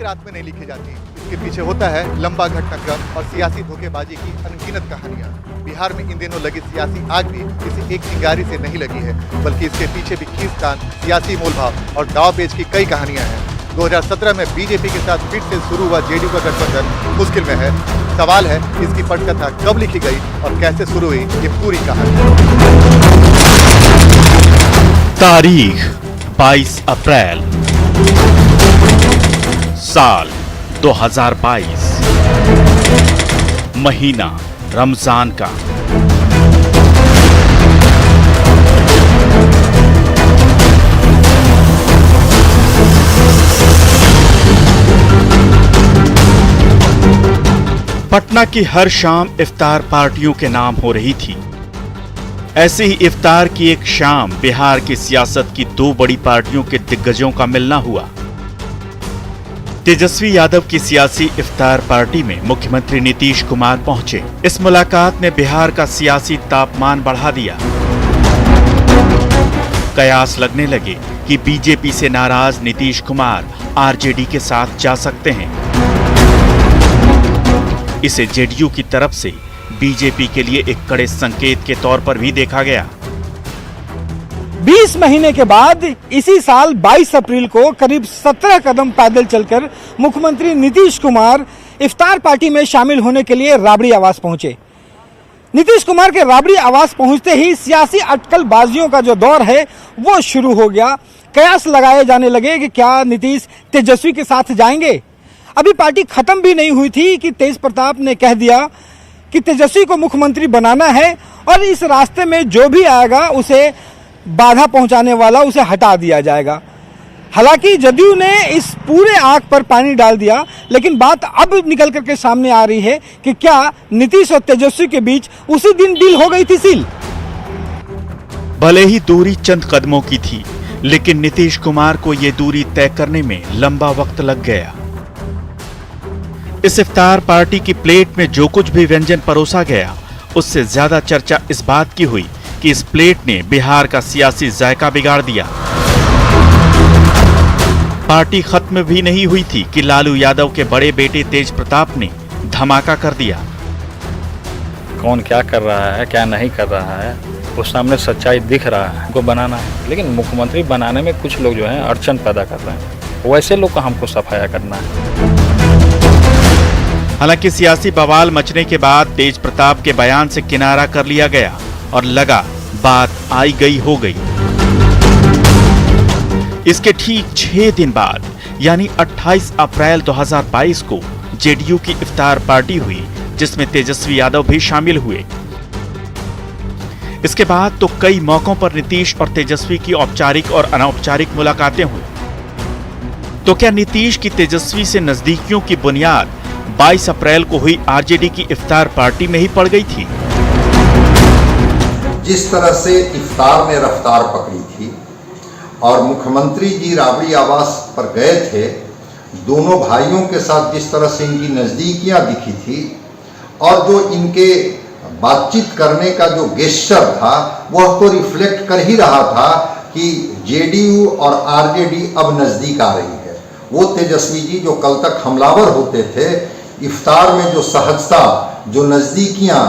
रात में नहीं लिखी जाती। इसके पीछे होता है लंबा घटनाक्रम और सियासी धोखेबाजी की अनगिनत कहानियां। बिहार में इन दिनों लगी सियासी आग भी किसी एक चिंगारी से नहीं लगी है, बल्कि इसके पीछे भी खींचतान, सियासी मोलभाव और दांवपेच की कई कहानियां हैं। 2017 में बीजेपी के साथ फिर से शुरू हुआ जेडीयू का गठबंधन मुश्किल में है। सवाल है इसकी पटकथा कब लिखी गई और कैसे शुरू हुई ये पूरी कहानी। तारीख 22 अप्रैल साल 2022, महीना रमजान का। पटना की हर शाम इफ्तार पार्टियों के नाम हो रही थी। ऐसे ही इफ्तार की एक शाम बिहार की सियासत की दो बड़ी पार्टियों के दिग्गजों का मिलना हुआ। तेजस्वी यादव की सियासी इफ्तार पार्टी में मुख्यमंत्री नीतीश कुमार पहुंचे। इस मुलाकात ने बिहार का सियासी तापमान बढ़ा दिया। कयास लगने लगे कि बीजेपी से नाराज नीतीश कुमार आरजेडी के साथ जा सकते हैं। इसे जेडीयू की तरफ से बीजेपी के लिए एक कड़े संकेत के तौर पर भी देखा गया। 20 महीने के बाद इसी साल 22 अप्रैल को करीब 17 कदम पैदल चलकर मुख्यमंत्री नीतीश कुमार इफ्तार पार्टी में शामिल होने के लिए राबड़ी आवास पहुंचे। नीतीश कुमार के राबड़ी आवास पहुंचते ही सियासी अटकलबाजियों का जो दौर है वो शुरू हो गया। कयास लगाए जाने लगे कि क्या नीतीश तेजस्वी के साथ जाएंगे। अभी पार्टी खत्म भी नहीं हुई थी कि तेज प्रताप ने कह दिया कि तेजस्वी को मुख्यमंत्री बनाना है और इस रास्ते में जो भी आएगा उसे बाधा पहुंचाने वाला उसे हटा दिया जाएगा। हालांकि जदयू ने इस पूरे आग पर पानी डाल दिया, लेकिन बात अब निकल करके सामने आ रही है कि क्या नीतीश और तेजस्वी के बीच उसी दिन डील हो गई थी सील। भले ही दूरी चंद कदमों की थी, लेकिन नीतीश कुमार को यह दूरी तय करने में लंबा वक्त लग गया। इस इफ्तार पार्टी की प्लेट में जो कुछ भी व्यंजन परोसा गया, उससे ज्यादा चर्चा इस बात की हुई कि इस प्लेट ने बिहार का सियासी जायका बिगाड़ दिया। पार्टी खत्म भी नहीं हुई थी कि लालू यादव के बड़े बेटे तेज प्रताप ने धमाका कर दिया। कौन क्या कर रहा है, क्या नहीं कर रहा है, उस सामने सच्चाई दिख रहा है। हमको बनाना है, लेकिन मुख्यमंत्री बनाने में कुछ लोग जो हैं अड़चन पैदा कर रहे हैं। वैसे लोग का हमको सफाया करना है। हालांकि सियासी बवाल मचने के बाद तेज प्रताप के बयान से किनारा कर लिया गया और लगा बात आई गई हो गई। इसके ठीक 6 दिन बाद यानी 28 अप्रैल 2022 को जेडीयू की इफ्तार पार्टी हुई, जिसमें तेजस्वी यादव भी शामिल हुए। इसके बाद तो कई मौकों पर नीतीश और तेजस्वी की औपचारिक और अनौपचारिक मुलाकातें हुई। तो क्या नीतीश की तेजस्वी से नजदीकियों की बुनियाद 22 अप्रैल को हुई आरजेडी की इफ्तार पार्टी में ही पड़ गई थी? जिस तरह से इफ्तार ने रफ्तार पकड़ी थी और मुख्यमंत्री जी राबड़ी आवास पर गए थे, दोनों भाइयों के साथ जिस तरह से इनकी नज़दीकियां दिखी थी और जो इनके बातचीत करने का जो गेस्चर था वह तो रिफ्लेक्ट कर ही रहा था कि जेडीयू और आरजेडी अब नज़दीक आ रही है। वो तेजस्वी जी जो कल तक हमलावर होते थे, इफ्तार में जो सहजता, जो नज़दीकियां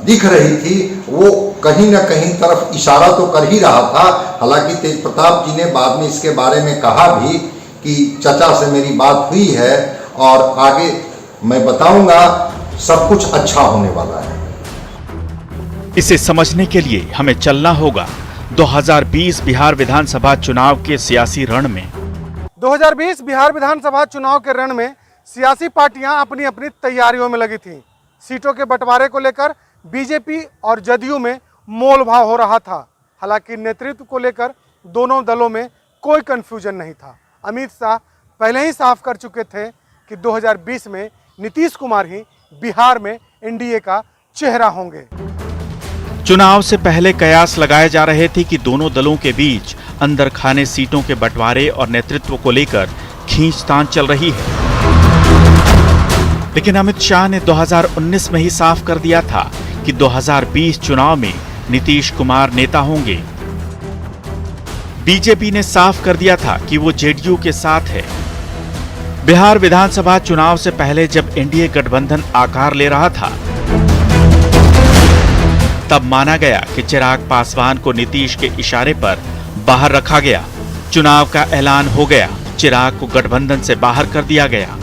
दिख रही थी, वो कहीं न कहीं तरफ इशारा तो कर ही रहा था। हालांकि तेज प्रताप जी ने बाद में इसके बारे में कहा भी कि चचा से मेरी बात हुई है और आगे मैं बताऊंगा, सब कुछ अच्छा होने वाला है। इसे समझने के लिए हमें चलना होगा 2020 बिहार विधानसभा चुनाव के सियासी रण में। 2020 बिहार विधानसभा चुनाव के रण में सियासी पार्टियां अपनी अपनी तैयारियों में लगी थीं। सीटों के बंटवारे को लेकर बीजेपी और जदयू में मोलभाव हो रहा था। हालांकि नेतृत्व को लेकर दोनों दलों में कोई कंफ्यूजन नहीं था। अमित शाह पहले ही साफ कर चुके थे कि 2020 में नीतीश कुमार ही बिहार में एनडीए का चेहरा होंगे। चुनाव से पहले कयास लगाए जा रहे थे कि दोनों दलों के बीच अंदर खाने सीटों के बंटवारे और नेतृत्व को लेकर खींचतान चल रही है। लेकिन अमित शाह ने 2019 में ही साफ कर दिया था कि 2020 चुनाव में नीतीश कुमार नेता होंगे। बीजेपी ने साफ कर दिया था कि वो जेडीयू के साथ है। बिहार विधानसभा चुनाव से पहले जब एनडीए गठबंधन आकार ले रहा था, तब माना गया कि चिराग पासवान को नीतीश के इशारे पर बाहर रखा गया। चुनाव का ऐलान हो गया, चिराग को गठबंधन से बाहर कर दिया गया।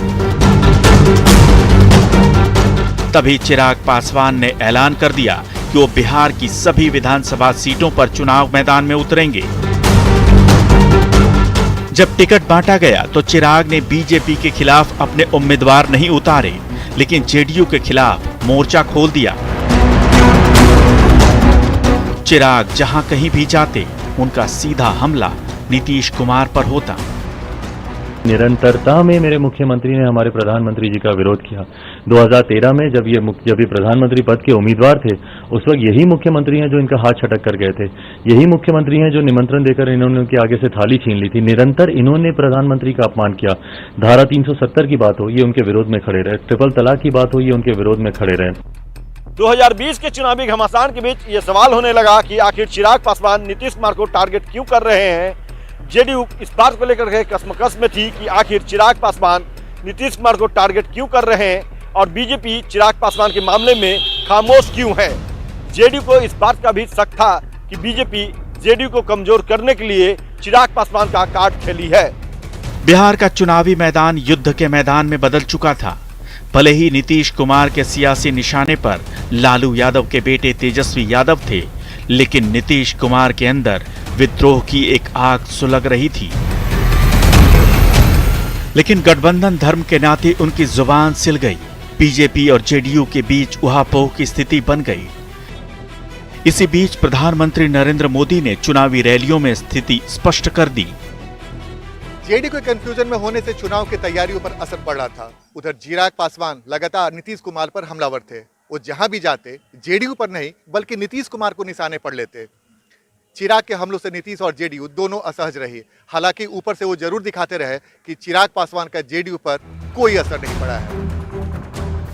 तभी चिराग पासवान ने ऐलान कर दिया कि वो बिहार की सभी विधानसभा सीटों पर चुनाव मैदान में उतरेंगे। जब टिकट बांटा गया तो चिराग ने बीजेपी के खिलाफ अपने उम्मीदवार नहीं उतारे, लेकिन जेडीयू के खिलाफ मोर्चा खोल दिया। चिराग जहां कहीं भी जाते, उनका सीधा हमला नीतीश कुमार पर होता। निरंतरता में मेरे मुख्यमंत्री ने हमारे प्रधानमंत्री जी का विरोध किया। 2013 में जब ये प्रधानमंत्री पद के उम्मीदवार थे, उस वक्त यही मुख्यमंत्री हैं जो इनका हाथ छटक कर गए थे। यही मुख्यमंत्री हैं जो निमंत्रण देकर इन्होंने उनके आगे से थाली छीन ली थी। निरंतर इन्होंने प्रधानमंत्री का अपमान किया। धारा 370 की बात हो, ये उनके विरोध में खड़े रहे। ट्रिपल तलाक की बात हो, ये उनके विरोध में खड़े रहे। 2020 के चुनावी घमासान के बीच ये सवाल होने लगा कि आखिर चिराग पासवान नीतीश कुमार को टारगेट क्यों कर रहे हैं। जेडीयू इस बात को लेकर के कसमकस में थी कि आखिर चिराग पासवान नीतीश कुमार को टारगेट क्यों कर रहे हैं और बीजेपी चिराग पासवान के मामले में खामोश क्यों है। जेडीयू को इस बात का भी शक था कि बीजेपी जेडीयू को कमजोर करने के लिए चिराग पासवान का कार्ड खेली है। बिहार का चुनावी मैदान युद्ध के मैदान में बदल चुका था। भले ही नीतीश कुमार के सियासी निशाने पर लालू यादव के बेटे तेजस्वी यादव थे, लेकिन नीतीश कुमार के अंदर विद्रोह की एक आग सुलग रही थी। लेकिन गठबंधन धर्म के नाते उनकी जुबान सिल गई। बीजेपी और जेडीयू के बीच उहापोह की स्थिति बन गई। इसी बीच प्रधानमंत्री नरेंद्र मोदी ने चुनावी रैलियों में स्थिति स्पष्ट कर दी। जेडीयू के कंफ्यूजन में होने से चुनाव की तैयारियों पर असर पड़ रहा था। उधर चिराग पासवान लगातार नीतीश कुमार पर हमलावर थे। वो जहां भी जाते जेडीयू पर नहीं बल्कि नीतीश कुमार को निशाने पर लेते। चिराग के हमलों से नीतीश और जेडीयू दोनों असहज रही। हालांकि ऊपर से वो जरूर दिखाते रहे कि चिराग पासवान का जेडीयू पर कोई असर नहीं पड़ा है।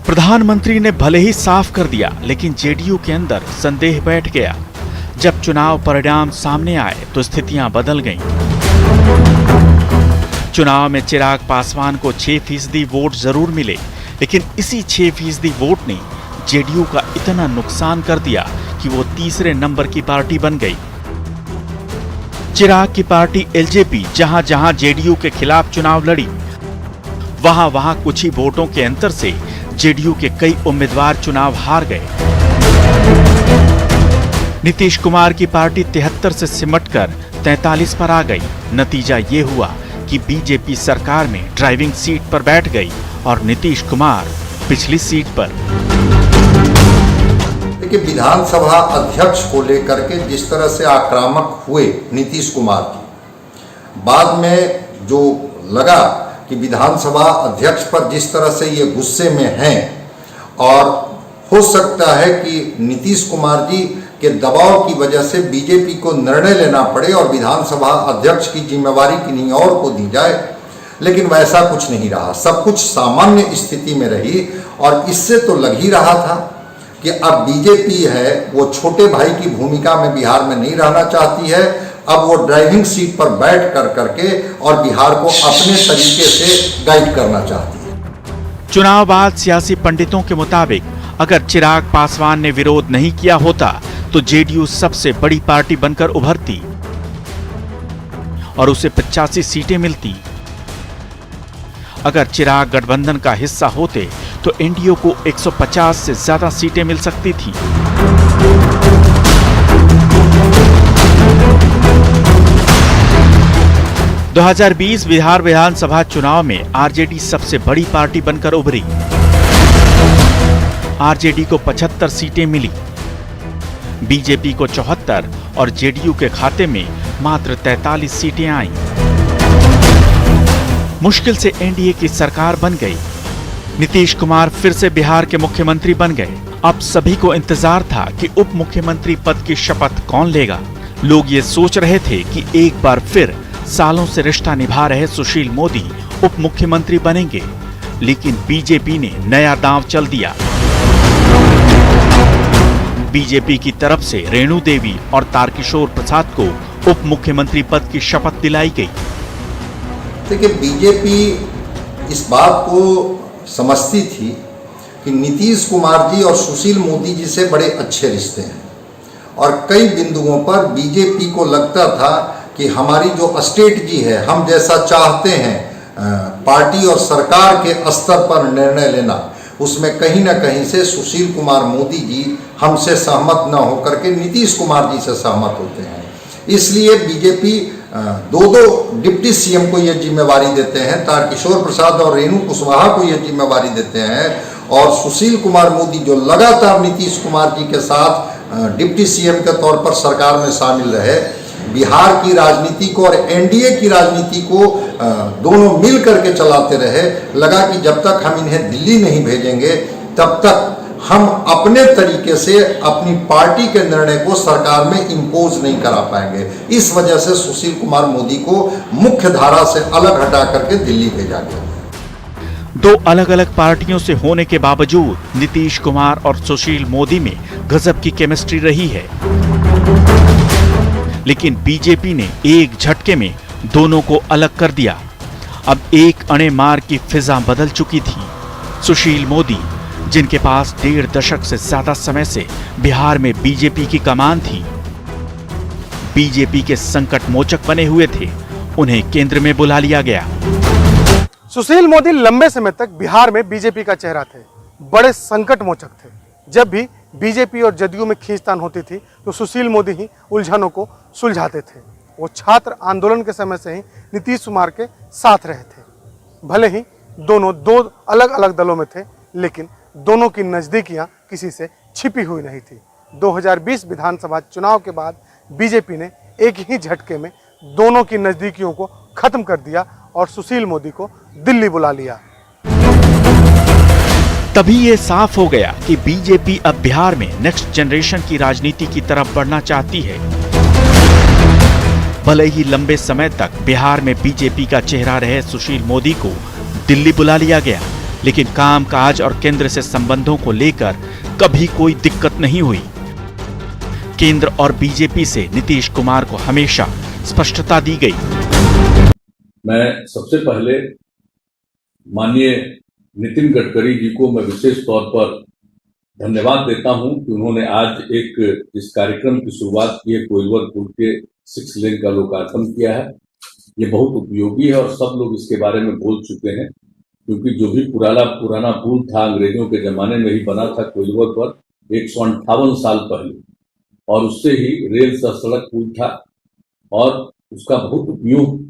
प्रधानमंत्री ने भले ही साफ कर दिया, लेकिन जेडीयू के अंदर संदेह बैठ गया। जब चुनाव परिणाम सामने आए तो स्थितियां बदल गईं। चुनाव में चिराग पासवान को 6% वोट जरूर मिले, लेकिन इसी 6% वोट ने जेडीयू का इतना नुकसान कर दिया कि वो तीसरे नंबर की पार्टी बन गई। चिराग की पार्टी एलजेपी जहां जहां जेडीयू के खिलाफ चुनाव लड़ी, वहां वहां कुछ ही वोटों के अंतर से जेडीयू के कई उम्मीदवार चुनाव हार गए। नीतीश कुमार की पार्टी 73 से सिमटकर 43 पर आ गई। नतीजा ये हुआ कि बीजेपी सरकार में ड्राइविंग सीट पर बैठ गई और नीतीश कुमार पिछली सीट पर। देखिए, विधानसभा अध्यक्ष को लेकर के जिस तरह से आक्रामक हुए नीतीश कुमार की, बाद में जो लगा कि विधानसभा अध्यक्ष पर जिस तरह से ये गुस्से में हैं और हो सकता है कि नीतीश कुमार जी के दबाव की वजह से बीजेपी को निर्णय लेना पड़े और विधानसभा अध्यक्ष की जिम्मेवारी किन्हीं और को दी जाए, लेकिन वैसा कुछ नहीं रहा। सब कुछ सामान्य स्थिति में रही और इससे तो लग ही रहा था कि अब बीजेपी है वो छोटे भाई की भूमिका में बिहार में नहीं रहना चाहती है। अब वो ड्राइविंग सीट पर बैठ कर करके और बिहार को अपने तरीके से गाइड करना चाहती है। चुनाव बाद सियासी पंडितों के मुताबिक अगर चिराग पासवान ने विरोध नहीं किया होता तो जेडीयू सबसे बड़ी पार्टी बनकर उभरती और उसे 85 सीटें मिलती। अगर चिराग गठबंधन का हिस्सा होते तो एनडीए को 150 से ज्यादा सीटें मिल सकती थी। – 2020 बिहार विधानसभा चुनाव में आरजेडी सबसे बड़ी पार्टी बनकर उभरी। आरजेडी को 75 सीटें मिली, बीजेपी को 74 और जेडीयू के खाते में मात्र 43 सीटें आईं। मुश्किल से एनडीए की सरकार बन गई। नीतीश कुमार फिर से बिहार के मुख्यमंत्री बन गए। अब सभी को इंतजार था कि उप मुख्यमंत्री पद की शपथ कौन लेगा। लोग ये सोच रहे थे कि एक बार फिर सालों से रिश्ता निभा रहे सुशील मोदी उप मुख्यमंत्री बनेंगे, लेकिन बीजेपी ने नया दांव चल दिया। बीजेपी की तरफ से रेणु देवी और तारकिशोर प्रसाद को उप मुख्यमंत्री पद की शपथ दिलाई गई। देखिए, बीजेपी इस बात को समझती थी कि नीतीश कुमार जी और सुशील मोदी जी से बड़े अच्छे रिश्ते हैं और कई बिंदुओं पर बीजेपी को लगता था कि हमारी जो स्ट्रेटजी है, हम जैसा चाहते हैं पार्टी और सरकार के स्तर पर निर्णय लेना, उसमें कहीं ना कहीं से सुशील कुमार मोदी जी हमसे सहमत न होकर के नीतीश कुमार जी से सहमत होते हैं। इसलिए बीजेपी दो डिप्टी सीएम को ये जिम्मेवारी देते हैं, तारकिशोर प्रसाद और रेणु कुशवाहा को ये जिम्मेवारी देते हैं और सुशील कुमार मोदी जो लगातार नीतीश कुमार जी के साथ डिप्टी सीएम के तौर पर सरकार में शामिल रहे, बिहार की राजनीति को और एनडीए की राजनीति को दोनों मिल करके चलाते रहे। लगा कि जब तक हम इन्हें दिल्ली नहीं भेजेंगे तब तक हम अपने तरीके से अपनी पार्टी के निर्णय को सरकार में इम्पोज नहीं करा पाएंगे। इस वजह से सुशील कुमार मोदी को मुख्य धारा से अलग हटा करके दिल्ली भेजा गया। दो अलग अलग पार्टियों से होने के बावजूद नीतीश कुमार और सुशील मोदी में गजब की केमिस्ट्री रही है, लेकिन बीजेपी ने एक झटके में दोनों को अलग कर दिया। अब एक अणे मार की फिजा बदल चुकी थी। सुशील मोदी, जिनके पास 1.5 दशक से ज्यादा समय से बिहार में बीजेपी की कमान थी, बीजेपी के संकट मोचक बने हुए थे, उन्हें केंद्र में बुला लिया गया। सुशील मोदी लंबे समय तक बिहार में बीजेपी का चेहरा थे, बड़े संकट मोचक थे। जब भी बीजेपी और जदयू में खींचतान होती थी तो सुशील मोदी ही उलझनों को सुलझाते थे। वो छात्र आंदोलन के समय से ही नीतीश कुमार के साथ रहे थे। भले ही दोनों दो अलग अलग दलों में थे, लेकिन दोनों की नज़दीकियां किसी से छिपी हुई नहीं थी। 2020 विधानसभा चुनाव के बाद बीजेपी ने एक ही झटके में दोनों की नज़दीकियों को खत्म कर दिया और सुशील मोदी को दिल्ली बुला लिया। तभी ये साफ हो गया कि बीजेपी अब बिहार में नेक्स्ट जनरेशन की राजनीति की तरफ बढ़ना चाहती है। भले ही लंबे समय तक बिहार में बीजेपी का चेहरा रहे सुशील मोदी को दिल्ली बुला लिया गया, लेकिन कामकाज और केंद्र से संबंधों को लेकर कभी कोई दिक्कत नहीं हुई। केंद्र और बीजेपी से नीतीश कुमार को हमेशा स्पष्टता दी गई। मैं सबसे पहले माननीय नितिन गडकरी जी को मैं विशेष तौर पर धन्यवाद देता हूं कि उन्होंने आज एक इस कार्यक्रम की शुरुआत की है, कोइलवर पुल के 6 लेन का लोकार्पण किया है। ये बहुत उपयोगी है और सब लोग इसके बारे में बोल चुके हैं, क्योंकि जो भी पुराना पुल था अंग्रेजों के जमाने में ही बना था कोइलवर पर 158 साल पहले, और उससे ही रेल से सड़क पुल था और उसका बहुत उपयोग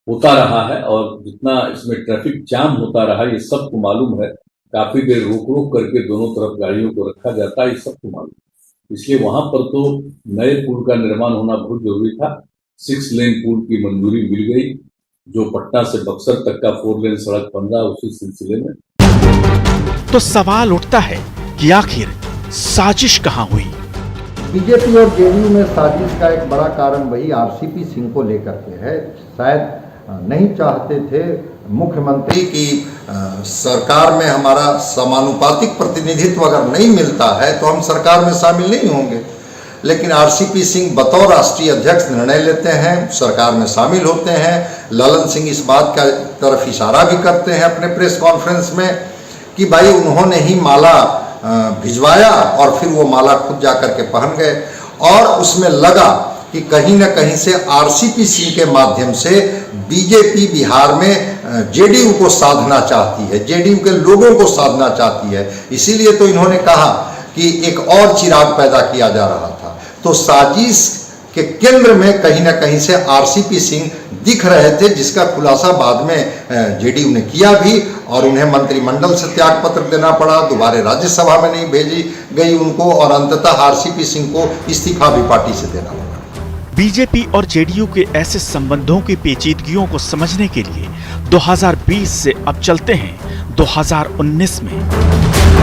होता रहा है। और जितना इसमें ट्रैफिक जाम होता रहा ये सबको मालूम है, काफी देर रोक करके दोनों तरफ गाड़ियों को रखा जाता है, ये सबको मालूम। इसलिए वहां पर तो नए पुल का निर्माण होना बहुत जरूरी था। 6 लेन पुल की मंजूरी मिल गई, जो पटना से बक्सर तक का 4 लेन सड़क बन रहा उसी सिलसिले में। तो सवाल उठता है कि आखिर साजिश कहां हुई? बीजेपी और जेडीयू में साजिश का एक बड़ा कारण वही आरसीपी सिंह को लेकर के है। शायद नहीं चाहते थे मुख्यमंत्री की सरकार में हमारा समानुपातिक प्रतिनिधित्व अगर नहीं मिलता है तो हम सरकार में शामिल नहीं होंगे। लेकिन आरसीपी सिंह बतौर राष्ट्रीय अध्यक्ष निर्णय लेते हैं, सरकार में शामिल होते हैं। ललन सिंह इस बात का तरफ इशारा भी करते हैं अपने प्रेस कॉन्फ्रेंस में कि भाई उन्होंने ही माला भिजवाया और फिर वो माला खुद जा करके पहन गए। और उसमें लगा कि कहीं न कहीं से आरसीपी सिंह के माध्यम से बीजेपी बिहार में जेडीयू को साधना चाहती है, जेडीयू के लोगों को साधना चाहती है। इसीलिए तो इन्होंने कहा कि एक और चिराग पैदा किया जा रहा था। तो साजिश के केंद्र में कहीं न कहीं से आरसीपी सिंह दिख रहे थे, जिसका खुलासा बाद में जेडीयू ने किया भी और उन्हें मंत्रिमंडल से त्याग पत्र देना पड़ा, दोबारा राज्यसभा में नहीं भेजी गई उनको, और अंततः आरसीपी सिंह को इस्तीफा भी पार्टी से देना पड़ा। बीजेपी और जेडीयू के ऐसे संबंधों की पेचीदगियों को समझने के लिए 2020 से अब चलते हैं 2019 में।